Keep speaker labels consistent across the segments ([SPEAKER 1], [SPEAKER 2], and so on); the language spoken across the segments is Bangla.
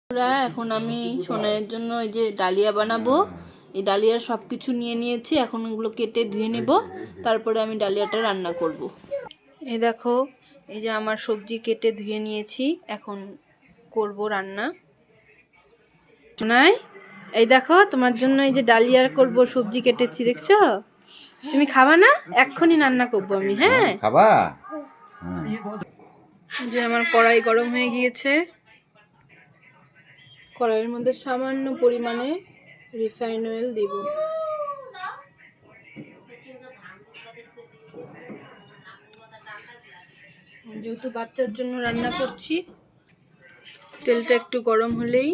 [SPEAKER 1] এখন আমি সোনাইয়ের জন্য এই যে ডালিয়া বানাবো। এই ডালিয়ার সব কিছু নিয়ে নিয়েছি, এখন ওগুলো কেটে ধুয়ে নেব, তারপরে আমি ডালিয়াটা রান্না করব। এই দেখো, এই যে আমার সবজি কেটে ধুয়ে নিয়েছি, এখন করব রান্না। সোনাই, এই দেখো তোমার জন্য এই যে ডালিয়ার করব সবজি কেটেছি, দেখছো? তুমি খাবা না? এক্ষুনি রান্না করবো আমি। হ্যাঁ
[SPEAKER 2] খাবা?
[SPEAKER 1] যে আমার কড়াই গরম হয়ে গিয়েছে, কড়াইয়ের মধ্যে সামান্য পরিমাণে রিফাইন অয়েল দিব। যেহেতু বাচ্চার জন্য রান্না করছি, তেলটা একটু গরম হলেই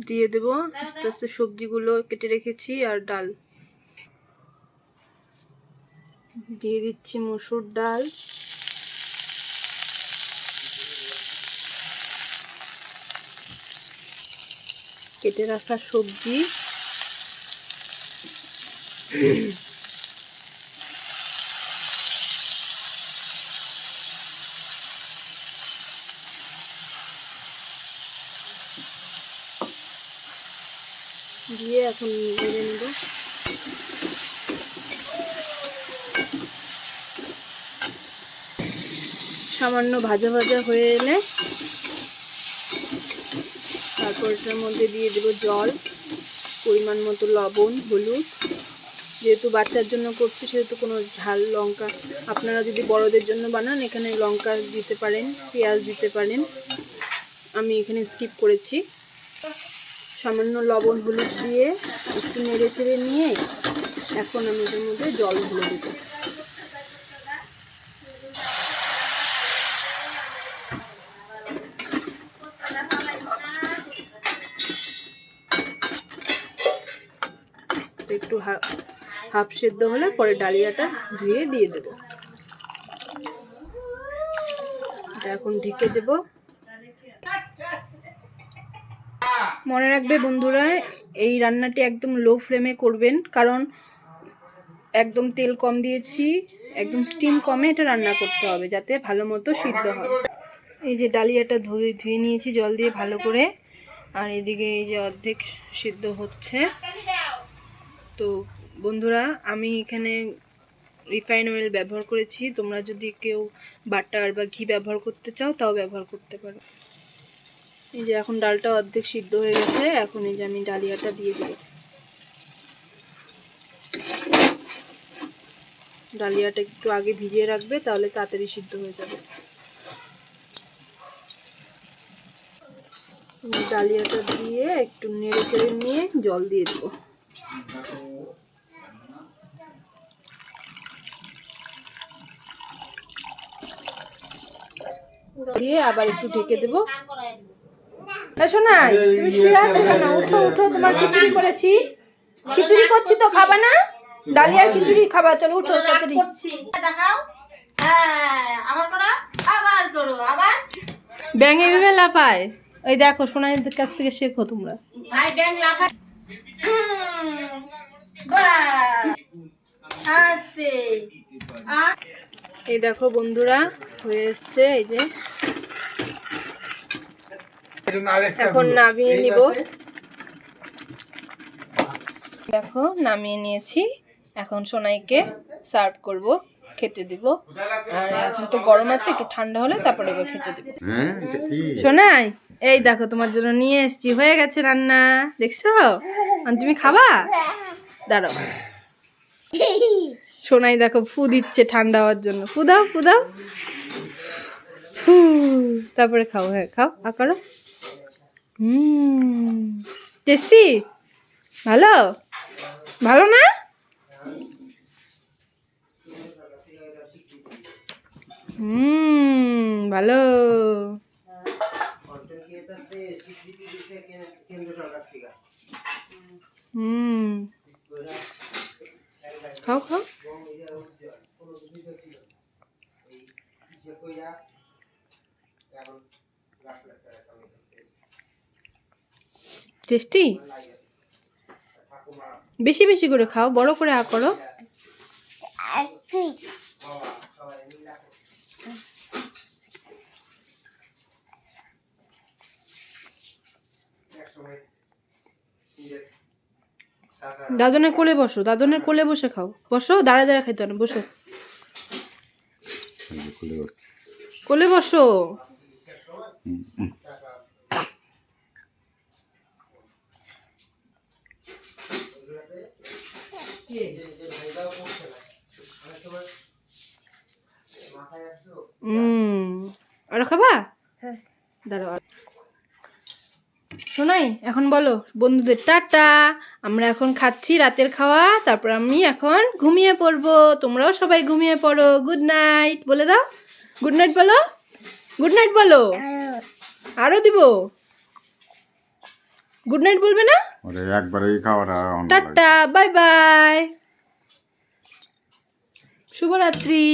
[SPEAKER 1] দিয়ে দেব আস্তে আস্তে সবজিগুলো কেটে রেখেছি আর ডাল দিয়ে দিচ্ছি। মসুর ডাল, কেটে রাখা সবজি, দিয়ে এখন ভেজে নেব। সামান্য ভাজা ভাজা হয়ে এলে তারপর এটার মধ্যে দিয়ে দেব জল, পরিমাণ মতো লবণ, হলুদ। যেহেতু বাচ্চার জন্য করছি সেহেতু কোনো ঝাল লঙ্কা, আপনারা যদি বড়দের জন্য বানান এখানে লঙ্কা দিতে পারেন, পেঁয়াজ দিতে পারেন, আমি এখানে স্কিপ করেছি। সামান্য লবণ হলুদ দিয়ে একটু নেড়ে চেড়ে নিয়ে এখন আমি এটার মধ্যে জল ঢেলে দেব। একটু হাফ সেদ্ধ হলে পরে ডালিয়াটা ধুয়ে দিয়ে দেব। এটা এখন ঢেকে দেব। মনে রাখবে বন্ধুরা, এই রান্নাটি একদম লো ফ্লেমে করবেন, কারণ একদম তেল কম দিয়েছি, একদম স্টিম কমে এটা রান্না করতে হবে যাতে ভালো মতো সিদ্ধ হয়। এই যে ডালিয়াটা ধুয়ে নিয়েছি জল দিয়ে ভালো করে, আর এদিকে এই যে অর্ধেক সিদ্ধ হচ্ছে। তো বন্ধুরা, আমি এখানে রিফাইন অয়েল ব্যবহার করেছি, তোমরা যদি কেউ বাটার বা ঘি ব্যবহার করতে চাও তাও ব্যবহার করতে পারো। এই যে এখন ডালটা অর্ধেক সিদ্ধ হয়ে গেছে, এখন এই যে আমি ডালিয়াটা দিয়ে দেব। ডালিয়াটা একটু আগে ভিজিয়ে রাখবে, তাহলে তাড়াতাড়ি সিদ্ধ হয়ে যাবে। ডালিয়াটা দিয়ে একটু নেড়ে চেড়ে নিয়ে জল দিয়ে দেবো। দিয়ে আবার একটু ঢেকে দেবো। শোনাই, তুমি শুয়ে আছো কেন? উঠো উঠো, তোমার খিচুড়ি করেছি, খিচুড়ি করছি তো, খাবা না? ডালিয়ার খিচুড়ি খাবা, চলো উঠো তাড়াতাড়ি।
[SPEAKER 3] দেখাও, হ্যাঁ আবার করো, আবার করো, আবার
[SPEAKER 1] ব্যাঙ এইভাবে লাফায়। ওই দেখো, সোনাইদের কাছ থেকে শেখো তোমরা।
[SPEAKER 3] ভাই ব্যাং লাফায়, আস্তে
[SPEAKER 1] এই দেখো বন্ধুরা, হয়ে এসছে। এই যে এখন নামিয়ে নিব। দেখো নামিয়ে নিয়েছি, এখন সোনাইকে সার্ভ করব, খেতে দিব। আর এখন তো গরম আছে, একটু ঠান্ডা হলে তারপরে এবার খেতে দিব। সোনাই, এই দেখো তোমার জন্য নিয়ে এসেছি, হয়ে গেছে রান্না, দেখছো? তুমি খাবা? দাঁড়াও। সোনাই দেখো ফু দিচ্ছে ঠান্ডা হওয়ার জন্য, ফু দাও ফু দাও, ফু, তারপরে খাও। হ্যাঁ খাও, করো। টেস্টি? ভালো? ভালো না? ভালো। খাও খাও। টেস্টি? বেশি বেশি করে খাও, বড় করে করো। দাদনের কোলে বসো, দাদনের কোলে বসে খাও। বসো, দাঁড়া দাঁড়া খাইতে না, বসো কোলে বসো। আর খাবা? দাঁড়াও। শোনাই, এখন বলো বন্ধুদের টাটা। আমরা এখন খাচ্ছি রাতের খাওয়া, তারপর আমি এখন ঘুমিয়ে পড়বো। তোমরাও সবাই ঘুমিয়ে পড়ো। গুড নাইট বলে দাও। গুড নাইট বলো, গুড নাইট বলো। আরো দিব? গুড নাইট বলবে না?
[SPEAKER 2] একবারেই খাওয়াটা
[SPEAKER 1] টাটা, বাই বাই, শুভরাত্রি।